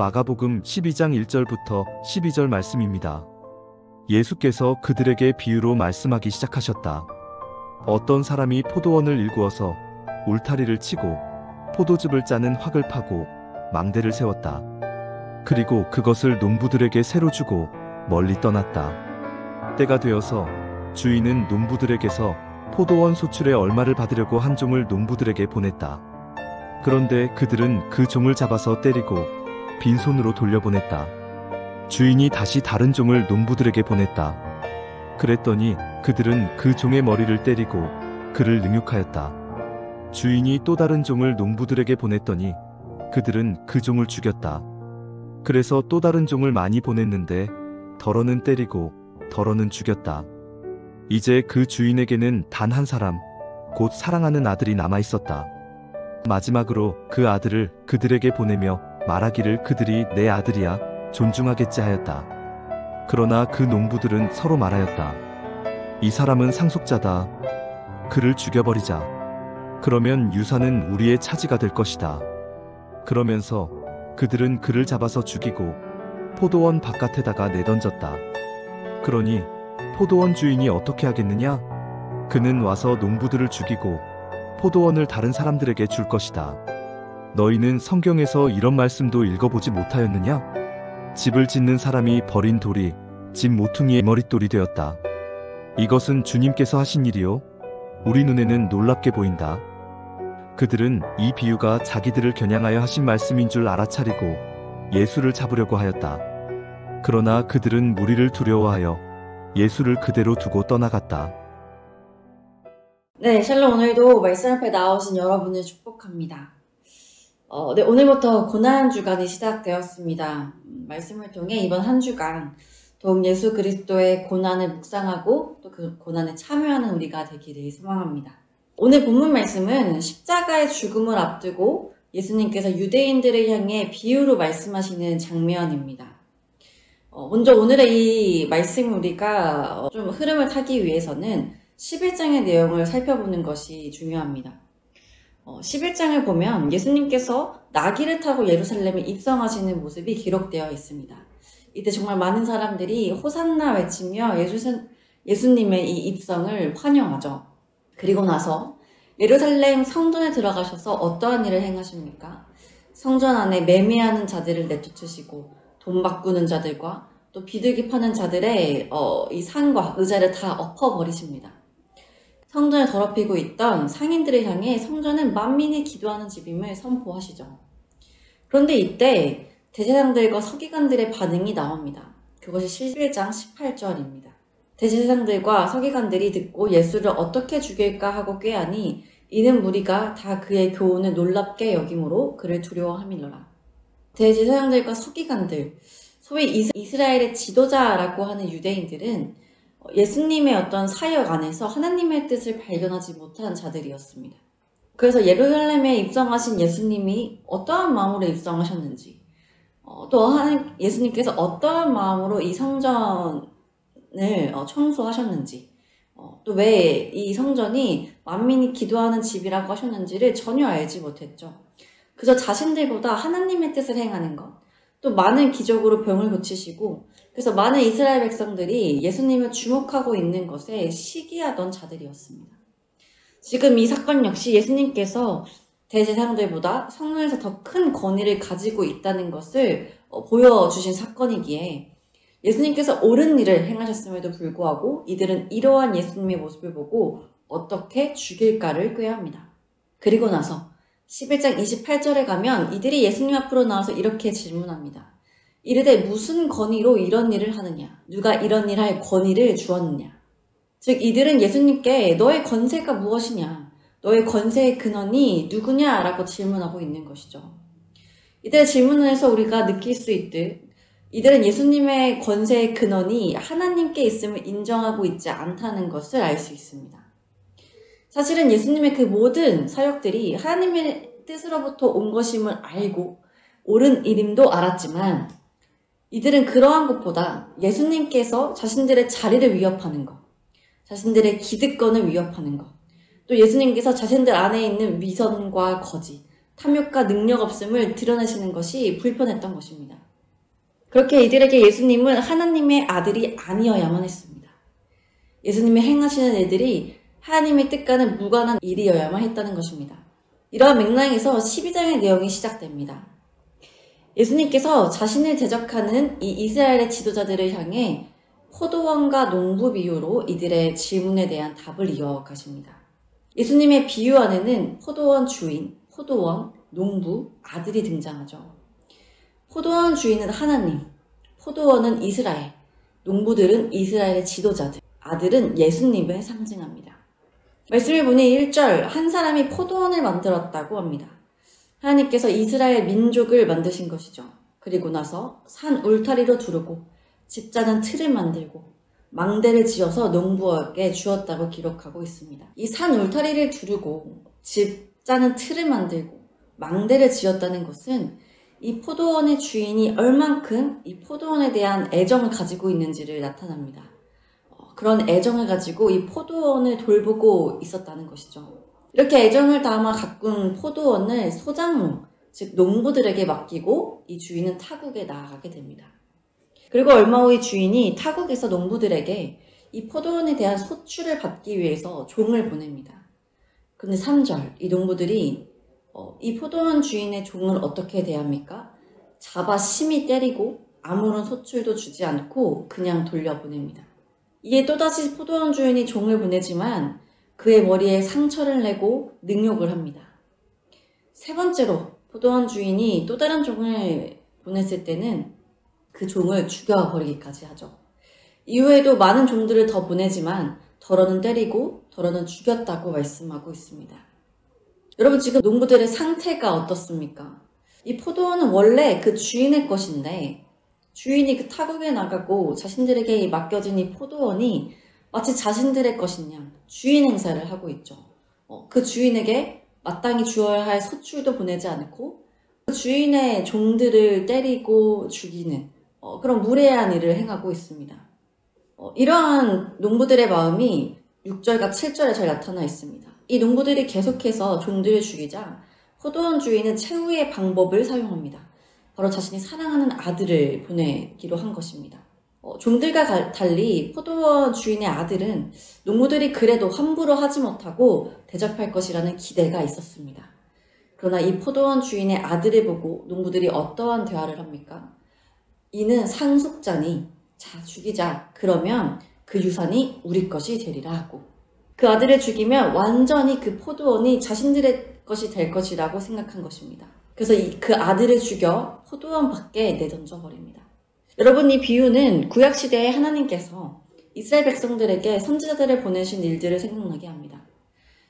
마가복음 12장 1절부터 12절 말씀입니다. 예수께서 그들에게 비유로 말씀하기 시작하셨다. 어떤 사람이 포도원을 일구어서 울타리를 치고 포도즙을 짜는 확을 파고 망대를 세웠다. 그리고 그것을 농부들에게 새로 주고 멀리 떠났다. 때가 되어서 주인은 농부들에게서 포도원 소출의 얼마를 받으려고 한 종을 농부들에게 보냈다. 그런데 그들은 그 종을 잡아서 때리고 빈손으로 돌려보냈다. 주인이 다시 다른 종을 농부들에게 보냈다. 그랬더니 그들은 그 종의 머리를 때리고 그를 능욕하였다. 주인이 또 다른 종을 농부들에게 보냈더니 그들은 그 종을 죽였다. 그래서 또 다른 종을 많이 보냈는데 덜어는 때리고 덜어는 죽였다. 이제 그 주인에게는 단 한 사람, 곧 사랑하는 아들이 남아 있었다. 마지막으로 그 아들을 그들에게 보내며 말하기를 그들이 내 아들이야 존중하겠지 하였다. 그러나 그 농부들은 서로 말하였다. 이 사람은 상속자다. 그를 죽여버리자. 그러면 유산은 우리의 차지가 될 것이다. 그러면서 그들은 그를 잡아서 죽이고 포도원 바깥에다가 내던졌다. 그러니 포도원 주인이 어떻게 하겠느냐? 그는 와서 농부들을 죽이고 포도원을 다른 사람들에게 줄 것이다. 너희는 성경에서 이런 말씀도 읽어보지 못하였느냐? 집을 짓는 사람이 버린 돌이 집 모퉁이의 머릿돌이 되었다. 이것은 주님께서 하신 일이요. 우리 눈에는 놀랍게 보인다. 그들은 이 비유가 자기들을 겨냥하여 하신 말씀인 줄 알아차리고 예수를 잡으려고 하였다. 그러나 그들은 무리를 두려워하여 예수를 그대로 두고 떠나갔다. 네, 샬롬. 오늘도 말씀 앞에 나오신 여러분을 축복합니다. 네, 오늘부터 고난 주간이 시작되었습니다. 말씀을 통해 이번 한 주간 더욱 예수 그리스도의 고난을 묵상하고 또 그 고난에 참여하는 우리가 되기를 소망합니다. 오늘 본문 말씀은 십자가의 죽음을 앞두고 예수님께서 유대인들을 향해 비유로 말씀하시는 장면입니다. 먼저 오늘의 이 말씀 우리가 좀 흐름을 타기 위해서는 11장의 내용을 살펴보는 것이 중요합니다. 11장을 보면 예수님께서 나귀를 타고 예루살렘에 입성하시는 모습이 기록되어 있습니다. 이때 정말 많은 사람들이 호산나 외치며 예수님의 이 입성을 환영하죠. 그리고 나서 예루살렘 성전에 들어가셔서 어떠한 일을 행하십니까? 성전 안에 매매하는 자들을 내쫓으시고 돈 바꾸는 자들과 또 비둘기 파는 자들의 이 상과 의자를 다 엎어버리십니다. 성전을 더럽히고 있던 상인들을 향해 성전은 만민이 기도하는 집임을 선포하시죠. 그런데 이때 대제사장들과 서기관들의 반응이 나옵니다. 그것이 11장 18절입니다. 대제사장들과 서기관들이 듣고 예수를 어떻게 죽일까 하고 꾀하니 이는 무리가 다 그의 교훈을 놀랍게 여김으로 그를 두려워함이로라. 대제사장들과 서기관들, 소위 이스라엘의 지도자라고 하는 유대인들은 예수님의 어떤 사역 안에서 하나님의 뜻을 발견하지 못한 자들이었습니다. 그래서 예루살렘에 입성하신 예수님이 어떠한 마음으로 입성하셨는지, 또 예수님께서 어떠한 마음으로 이 성전을 청소하셨는지, 또 왜 이 성전이 만민이 기도하는 집이라고 하셨는지를 전혀 알지 못했죠. 그저 자신들보다 하나님의 뜻을 행하는 것, 또 많은 기적으로 병을 고치시고, 그래서 많은 이스라엘 백성들이 예수님을 주목하고 있는 것에 시기하던 자들이었습니다. 지금 이 사건 역시 예수님께서 대제사장들보다 성전에서 더 큰 권위를 가지고 있다는 것을 보여주신 사건이기에 예수님께서 옳은 일을 행하셨음에도 불구하고 이들은 이러한 예수님의 모습을 보고 어떻게 죽일까를 꾀합니다. 그리고 나서 11장 28절에 가면 이들이 예수님 앞으로 나와서 이렇게 질문합니다. 이르되 무슨 권위로 이런 일을 하느냐? 누가 이런 일을 할 권위를 주었느냐? 즉 이들은 예수님께 너의 권세가 무엇이냐? 너의 권세의 근원이 누구냐? 라고 질문하고 있는 것이죠. 이들의 질문에서 우리가 느낄 수 있듯 이들은 예수님의 권세의 근원이 하나님께 있음을 인정하고 있지 않다는 것을 알 수 있습니다. 사실은 예수님의 그 모든 사역들이 하나님의 뜻으로부터 온 것임을 알고 옳은 일임도 알았지만 이들은 그러한 것보다 예수님께서 자신들의 자리를 위협하는 것, 자신들의 기득권을 위협하는 것, 또 예수님께서 자신들 안에 있는 위선과 거짓, 탐욕과 능력 없음을 드러내시는 것이 불편했던 것입니다. 그렇게 이들에게 예수님은 하나님의 아들이 아니어야만 했습니다. 예수님이 행하시는 일들이 하나님의 뜻과는 무관한 일이어야만 했다는 것입니다. 이러한 맥락에서 12장의 내용이 시작됩니다. 예수님께서 자신을 대적하는 이 이스라엘의 지도자들을 향해 포도원과 농부 비유로 이들의 질문에 대한 답을 이어가십니다. 예수님의 비유 안에는 포도원 주인, 포도원, 농부, 아들이 등장하죠. 포도원 주인은 하나님, 포도원은 이스라엘, 농부들은 이스라엘의 지도자들, 아들은 예수님을 상징합니다. 말씀을 보니 1절, 한 사람이 포도원을 만들었다고 합니다. 하나님께서 이스라엘 민족을 만드신 것이죠. 그리고 나서 산 울타리로 두르고 집자는 틀을 만들고 망대를 지어서 농부에게 주었다고 기록하고 있습니다. 이 산 울타리를 두르고 집자는 틀을 만들고 망대를 지었다는 것은 이 포도원의 주인이 얼만큼 이 포도원에 대한 애정을 가지고 있는지를 나타납니다. 그런 애정을 가지고 이 포도원을 돌보고 있었다는 것이죠. 이렇게 애정을 담아 가꾼 포도원을 소장농, 즉 농부들에게 맡기고 이 주인은 타국에 나아가게 됩니다. 그리고 얼마 후 이 주인이 타국에서 농부들에게 이 포도원에 대한 소출을 받기 위해서 종을 보냅니다. 그런데 3절, 이 농부들이 이 포도원 주인의 종을 어떻게 대합니까? 잡아 심히 때리고 아무런 소출도 주지 않고 그냥 돌려보냅니다. 이에 또다시 포도원 주인이 종을 보내지만 그의 머리에 상처를 내고 능욕을 합니다. 세 번째로 포도원 주인이 또 다른 종을 보냈을 때는 그 종을 죽여버리기까지 하죠. 이후에도 많은 종들을 더 보내지만 덜어는 때리고 덜어는 죽였다고 말씀하고 있습니다. 여러분, 지금 농부들의 상태가 어떻습니까? 이 포도원은 원래 그 주인의 것인데 주인이 그 타국에 나가고 자신들에게 맡겨진 이 포도원이 마치 자신들의 것인 양 주인 행사를 하고 있죠. 그 주인에게 마땅히 주어야 할 소출도 보내지 않고 그 주인의 종들을 때리고 죽이는 그런 무례한 일을 행하고 있습니다. 이러한 농부들의 마음이 6절과 7절에 잘 나타나 있습니다. 이 농부들이 계속해서 종들을 죽이자 포도원 주인은 최후의 방법을 사용합니다. 바로 자신이 사랑하는 아들을 보내기로 한 것입니다. 종들과 달리 포도원 주인의 아들은 농부들이 그래도 함부로 하지 못하고 대접할 것이라는 기대가 있었습니다. 그러나 이 포도원 주인의 아들을 보고 농부들이 어떠한 대화를 합니까? 이는 상속자니 자 죽이자. 그러면 그 유산이 우리 것이 되리라 하고 그 아들을 죽이면 완전히 그 포도원이 자신들의 것이 될 것이라고 생각한 것입니다. 그래서 그 아들을 죽여 포도원 밖에 내던져 버립니다. 여러분, 이 비유는 구약시대에 하나님께서 이스라엘 백성들에게 선지자들을 보내신 일들을 생각나게 합니다.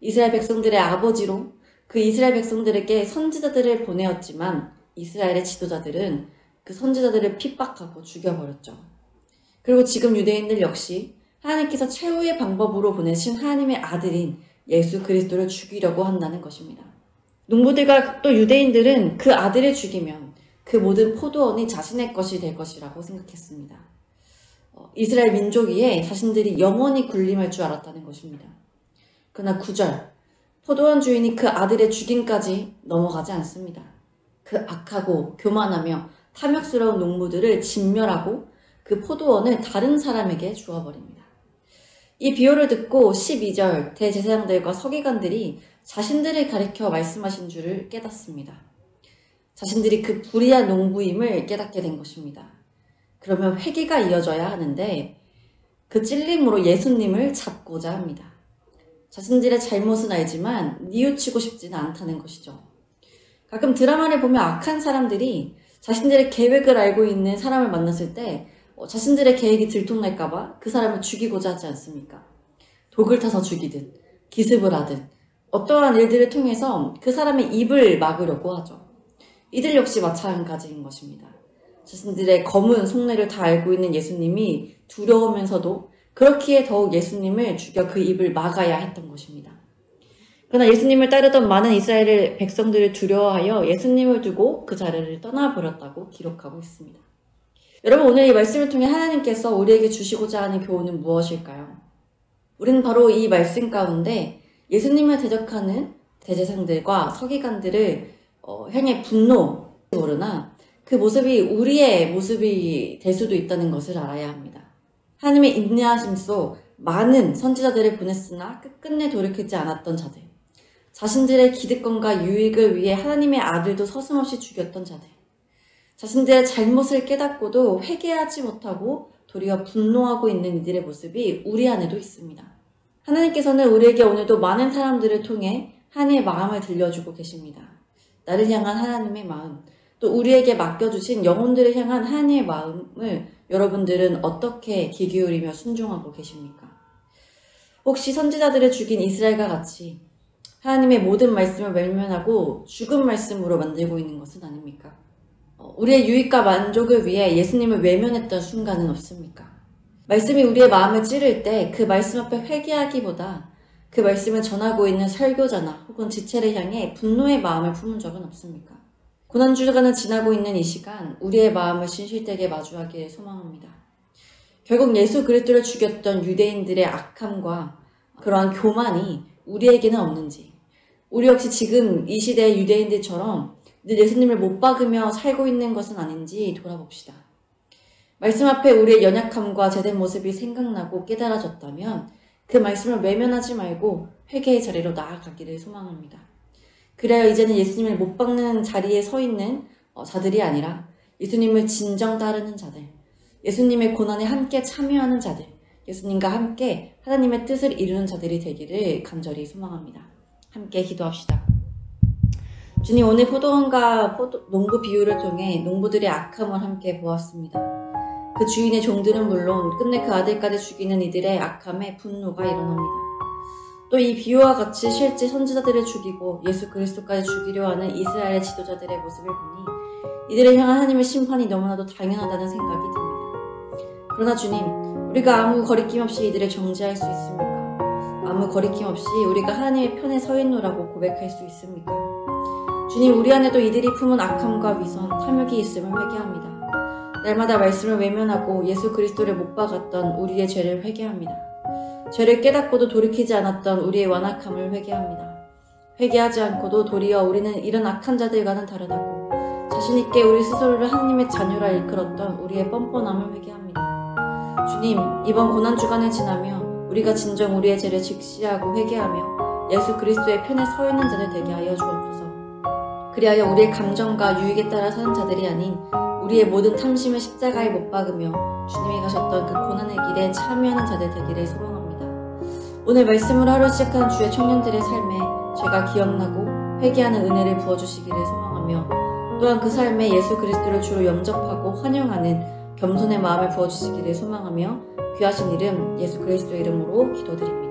이스라엘 백성들의 아버지로 그 이스라엘 백성들에게 선지자들을 보내었지만 이스라엘의 지도자들은 그 선지자들을 핍박하고 죽여버렸죠. 그리고 지금 유대인들 역시 하나님께서 최후의 방법으로 보내신 하나님의 아들인 예수 그리스도를 죽이려고 한다는 것입니다. 농부들과 또 유대인들은 그 아들을 죽이면 그 모든 포도원이 자신의 것이 될 것이라고 생각했습니다. 이스라엘 민족 위에 자신들이 영원히 군림할 줄 알았다는 것입니다. 그러나 9절, 포도원 주인이 그 아들의 죽임까지 넘어가지 않습니다. 그 악하고 교만하며 탐욕스러운 농부들을 진멸하고 그 포도원을 다른 사람에게 주어버립니다. 이 비유를 듣고 12절 대제사장들과 서기관들이 자신들을 가리켜 말씀하신 줄을 깨닫습니다. 자신들이 그 불의한 농부임을 깨닫게 된 것입니다. 그러면 회개가 이어져야 하는데 그 찔림으로 예수님을 잡고자 합니다. 자신들의 잘못은 알지만 뉘우치고 싶지는 않다는 것이죠. 가끔 드라마를 보면 악한 사람들이 자신들의 계획을 알고 있는 사람을 만났을 때 자신들의 계획이 들통날까봐 그 사람을 죽이고자 하지 않습니까? 독을 타서 죽이든 기습을 하든 어떠한 일들을 통해서 그 사람의 입을 막으려고 하죠. 이들 역시 마찬가지인 것입니다. 자신들의 검은 속내를 다 알고 있는 예수님이 두려우면서도 그렇기에 더욱 예수님을 죽여 그 입을 막아야 했던 것입니다. 그러나 예수님을 따르던 많은 이스라엘 백성들을 두려워하여 예수님을 두고 그 자리를 떠나버렸다고 기록하고 있습니다. 여러분, 오늘 이 말씀을 통해 하나님께서 우리에게 주시고자 하는 교훈은 무엇일까요? 우리는 바로 이 말씀 가운데 예수님을 대적하는 대제사장들과 서기관들을 향해 분노 모르나 그 모습이 우리의 모습이 될 수도 있다는 것을 알아야 합니다. 하나님의 인내하심 속 많은 선지자들을 보냈으나 끝끝내 돌이키지 않았던 자들, 자신들의 기득권과 유익을 위해 하나님의 아들도 서슴없이 죽였던 자들, 자신들의 잘못을 깨닫고도 회개하지 못하고 도리어 분노하고 있는 이들의 모습이 우리 안에도 있습니다. 하나님께서는 우리에게 오늘도 많은 사람들을 통해 하나님의 마음을 들려주고 계십니다. 나를 향한 하나님의 마음, 또 우리에게 맡겨주신 영혼들을 향한 하나님의 마음을 여러분들은 어떻게 귀 기울이며 순종하고 계십니까? 혹시 선지자들을 죽인 이스라엘과 같이 하나님의 모든 말씀을 외면하고 죽은 말씀으로 만들고 있는 것은 아닙니까? 우리의 유익과 만족을 위해 예수님을 외면했던 순간은 없습니까? 말씀이 우리의 마음을 찌를 때 그 말씀 앞에 회개하기보다 그 말씀을 전하고 있는 설교자나 혹은 지체를 향해 분노의 마음을 품은 적은 없습니까? 고난주간을 지나고 있는 이 시간 우리의 마음을 진실되게 마주하기를 소망합니다. 결국 예수 그리스도를 죽였던 유대인들의 악함과 그러한 교만이 우리에게는 없는지, 우리 역시 지금 이 시대의 유대인들처럼 늘 예수님을 못 박으며 살고 있는 것은 아닌지 돌아봅시다. 말씀 앞에 우리의 연약함과 제된 모습이 생각나고 깨달아졌다면 그 말씀을 외면하지 말고 회개의 자리로 나아가기를 소망합니다. 그래야 이제는 예수님을 못 박는 자리에 서 있는 자들이 아니라 예수님을 진정 따르는 자들, 예수님의 고난에 함께 참여하는 자들, 예수님과 함께 하나님의 뜻을 이루는 자들이 되기를 간절히 소망합니다. 함께 기도합시다. 주님, 오늘 포도원과 농부 비유를 통해 농부들의 악함을 함께 보았습니다. 그 주인의 종들은 물론 끝내 그 아들까지 죽이는 이들의 악함에 분노가 일어납니다. 또 이 비유와 같이 실제 선지자들을 죽이고 예수 그리스도까지 죽이려 하는 이스라엘의 지도자들의 모습을 보니 이들을 향한 하나님의 심판이 너무나도 당연하다는 생각이 듭니다. 그러나 주님, 우리가 아무 거리낌 없이 이들을 정죄할 수 있습니까? 아무 거리낌 없이 우리가 하나님의 편에 서 있노라고 고백할 수 있습니까? 주님, 우리 안에도 이들이 품은 악함과 위선, 탐욕이 있음을 회개합니다. 날마다 말씀을 외면하고 예수 그리스도를 못 박았던 우리의 죄를 회개합니다. 죄를 깨닫고도 돌이키지 않았던 우리의 완악함을 회개합니다. 회개하지 않고도 도리어 우리는 이런 악한 자들과는 다르다고 자신있게 우리 스스로를 하나님의 자녀라 일컬었던 우리의 뻔뻔함을 회개합니다. 주님, 이번 고난주간을 지나며 우리가 진정 우리의 죄를 직시하고 회개하며 예수 그리스도의 편에 서 있는 자들 되게 하여 주옵소서. 그리하여 우리의 감정과 유익에 따라 사는 자들이 아닌 우리의 모든 탐심을 십자가에 못 박으며 주님이 가셨던 그 고난의 길에 참여하는 자들 되기를 소망합니다. 오늘 말씀으로 하루 시작한 주의 청년들의 삶에 죄가 기억나고 회개하는 은혜를 부어주시기를 소망하며 또한 그 삶에 예수 그리스도를 주로 영접하고 환영하는 겸손의 마음을 부어주시기를 소망하며 귀하신 이름 예수 그리스도 이름으로 기도드립니다.